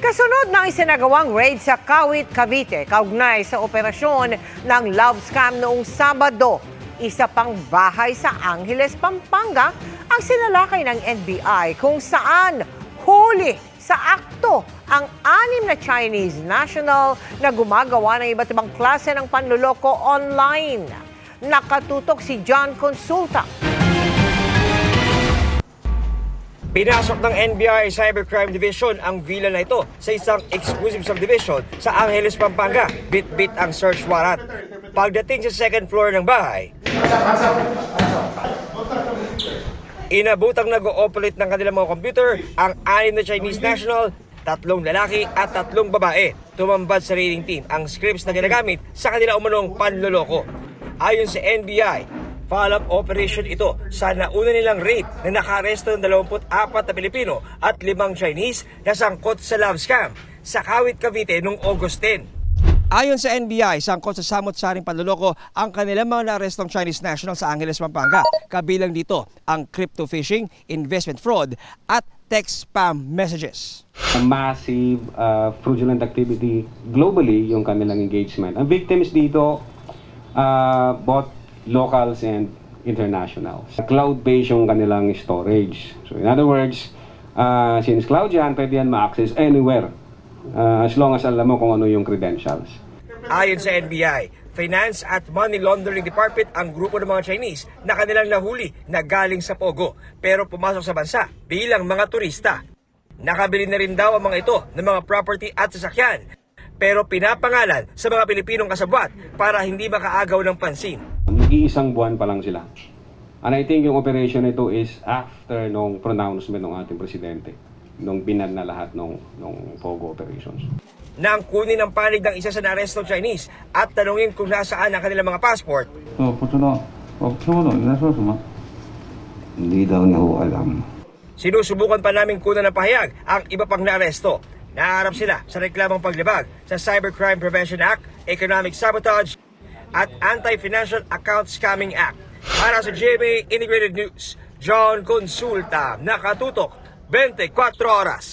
Kasunod ng isinagawang raid sa Kawit, Cavite, kaugnay sa operasyon ng love scam noong Sabado, isa pang bahay sa Angeles, Pampanga ang sinalakay ng NBI kung saan huli sa akto ang 6 na Chinese national na gumagawa ng iba't ibang klase ng panloloko online. Nakatutok si John Consulta. Pinasok ng NBI Cybercrime Division ang villa na ito sa isang exclusive subdivision sa Angeles, Pampanga. Bit-bit ang search warrant. Pagdating sa second floor ng bahay, inabutang nag-ooperate ng kanilang mga computer ang 6 na Chinese national, 3 lalaki at 3 babae. Tumambad sa raiding team ang scripts na ginagamit sa kanila umanong panloloko. Ayon sa NBI, follow-up operation ito sa nauna nilang raid na naka-aresto ng 24 na Pilipino at 5 Chinese na sangkot sa love scam sa Kawit, Cavite noong August 10. Ayon sa NBI, sangkot sa samot-saring panloloko ang kanilang mga na-arestong Chinese national sa Angeles, Pampanga. Kabilang dito ang crypto phishing, investment fraud at text spam messages. A massive fraudulent activity globally yung kanilang engagement. Ang victims dito, both locals and internationals. Cloud-based yung kanilang storage. So in other words, since cloud yan, pwede yan ma-access anywhere as long as alam mo kung ano yung credentials. Ayon sa NBI, Finance at Money Laundering Department ang grupo ng mga Chinese na kanilang nahuli na galing sa Pogo pero pumasok sa bansa bilang mga turista. Nakabili na rin daw ang mga ito ng mga property at sasakyan pero pinapangalan sa mga Pilipinong kasabwat para hindi makaagaw ng pansin. Mag-iisang buwan pa lang sila. And I think yung operation nito is after nung pronouncement ng ating presidente, nung binad na lahat nung Pogo operations. Nang kunin ang panig ng isa sa na-arestong Chinese at tanungin kung nasaan ang kanilang mga passport. Hindi daw niya ho alam. Sinusubukan pa namin kunan ng pahayag ang iba pang na-aresto. Naharap sila sa reklamong paglabag sa Cybercrime Prevention Act, Economic Sabotage at Anti-Financial Account Scamming Act. Para sa GMA Integrated News, John Consulta, nakatutok 24 oras.